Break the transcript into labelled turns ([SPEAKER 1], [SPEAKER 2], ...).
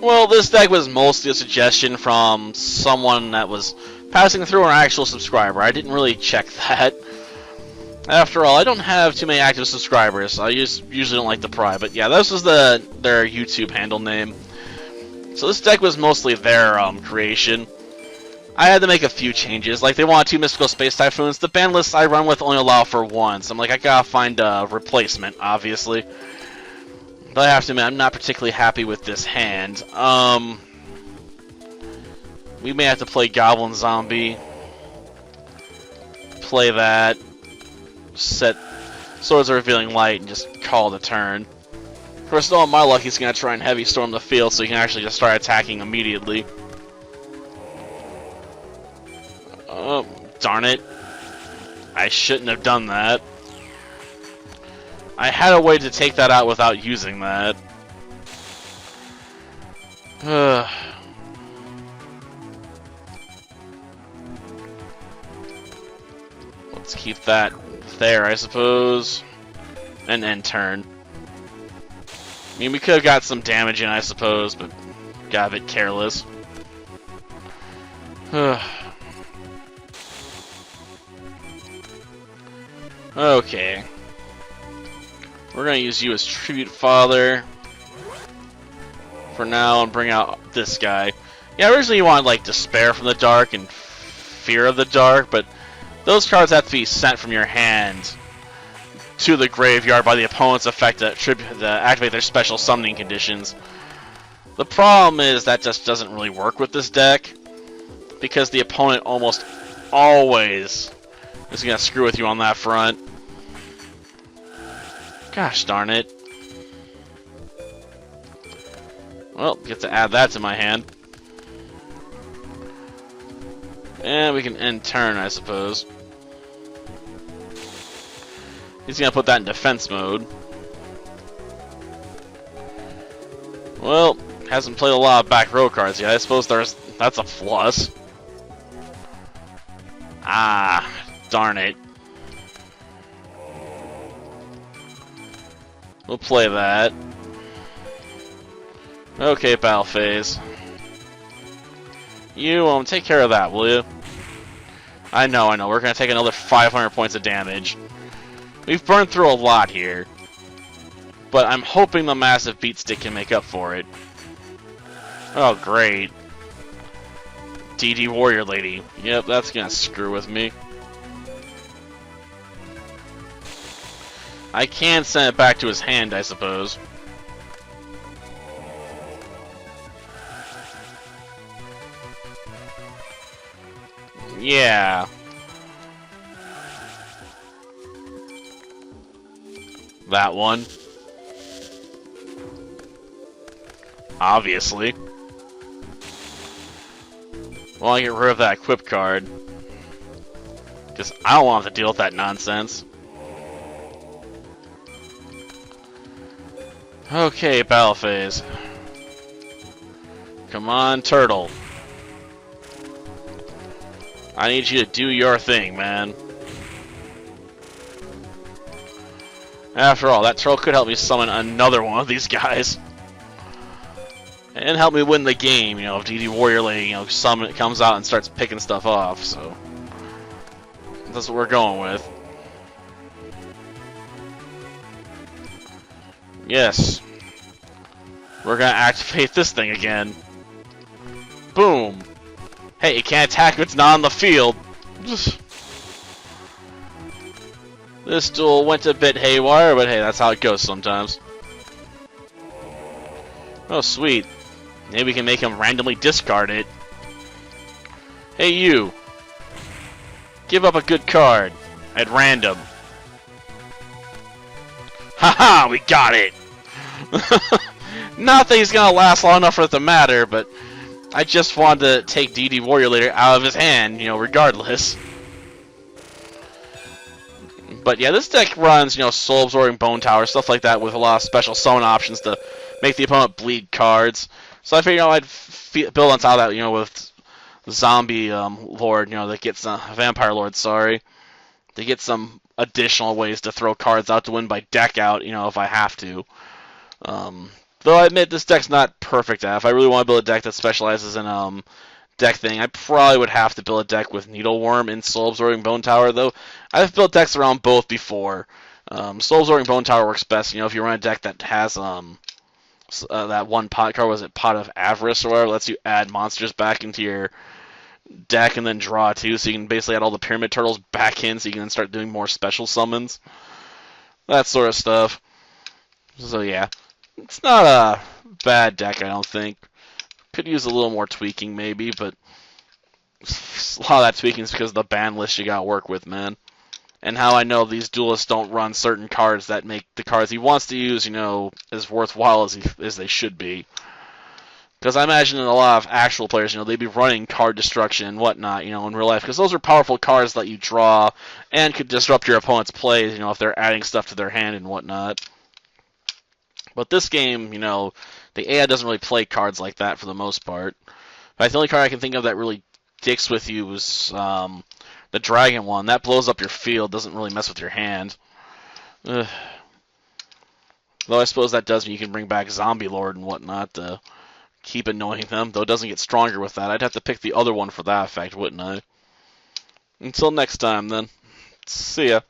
[SPEAKER 1] Well, this deck was mostly a suggestion from someone that was passing through an actual subscriber. I didn't really check that. After all, I don't have too many active subscribers. I usually don't like to pry, but yeah, this was their YouTube handle name. So this deck was mostly their creation. I had to make a few changes. Like, they wanted 2 Mystical Space Typhoons. The ban lists I run with only allow for 1, so I'm like, I gotta find a replacement, obviously. But I have to admit, I'm not particularly happy with this hand. We may have to play Goblin Zombie. Play that. Set Swords of Revealing Light and just call the turn. Of course, though, on my luck, he's going to try and heavy storm the field so he can actually just start attacking immediately. Oh, darn it. I shouldn't have done that. I had a way to take that out without using that. Let's keep that there, I suppose. And end turn. I mean, we could have got some damage in, I suppose, but got a bit careless. Okay. We're going to use you as Tribute Father for now and bring out this guy. Yeah, originally you wanted, like, Despair from the Dark and Fear of the Dark, but those cards have to be sent from your hand to the graveyard by the opponent's effect to activate their special summoning conditions. The problem is that just doesn't really work with this deck, because the opponent almost always is going to screw with you on that front. Gosh darn it. Well, get to add that to my hand. And we can end turn, I suppose. He's gonna put that in defense mode. Well, hasn't played a lot of back row cards yet. I suppose that's a plus. Ah, darn it. We'll play that. Okay, battle phase. You take care of that, will you? I know. We're gonna take another 500 points of damage. We've burned through a lot here, but I'm hoping the massive beat stick can make up for it. Oh, great. DD Warrior Lady. Yep, that's gonna screw with me. I can send it back to his hand, I suppose. Yeah. That one. Obviously. Well, I get rid of that equip card. Because I don't want to deal with that nonsense. Okay, battle phase. Come on, turtle. I need you to do your thing, man. After all, that turtle could help me summon another one of these guys. And help me win the game, if DD Warrior Lady, comes out and starts picking stuff off, so. That's what we're going with. Yes. We're gonna activate this thing again. Boom. Hey, it can't attack if it's not on the field. This duel went a bit haywire, but hey, that's how it goes sometimes. Oh, sweet. Maybe we can make him randomly discard it. Hey, you. Give up a good card. At random. Haha, we got it! Not that he's gonna last long enough for it to matter, but I just wanted to take DD Warrior Leader out of his hand, regardless. But yeah, this deck runs, Soul Absorbing Bone Tower, stuff like that, with a lot of special summon options to make the opponent bleed cards. So I figured, I'd build on top of that, with Zombie Lord, that gets Vampire Lord, sorry, to get some additional ways to throw cards out to win by deck out, if I have to. But Though I admit this deck's not perfect at. If I really want to build a deck that specializes in deck thing, I probably would have to build a deck with Needleworm and Soul Absorbing Bone Tower, though I've built decks around both before. Soul Absorbing Bone Tower works best, if you run a deck that has that one pot card, was it Pot of Avarice or whatever, lets you add monsters back into your deck and then draw too, so you can basically add all the Pyramid Turtles back in, so you can then start doing more special summons. That sort of stuff. So yeah, it's not a bad deck, I don't think. Could use a little more tweaking maybe, but a lot of that tweaking is because of the ban list you got to work with, man. And how I know these duelists don't run certain cards that make the cards he wants to use, as worthwhile as they should be. Because I imagine a lot of actual players, they'd be running card destruction and whatnot, in real life. Because those are powerful cards that you draw and could disrupt your opponent's plays, if they're adding stuff to their hand and whatnot. But this game, the AI doesn't really play cards like that for the most part. In fact, the only card I can think of that really dicks with you is the dragon one. That blows up your field, doesn't really mess with your hand. Ugh. Though I suppose that does mean you can bring back Zombie Lord and whatnot to keep annoying them, though it doesn't get stronger with that. I'd have to pick the other one for that effect, wouldn't I? Until next time, then. See ya.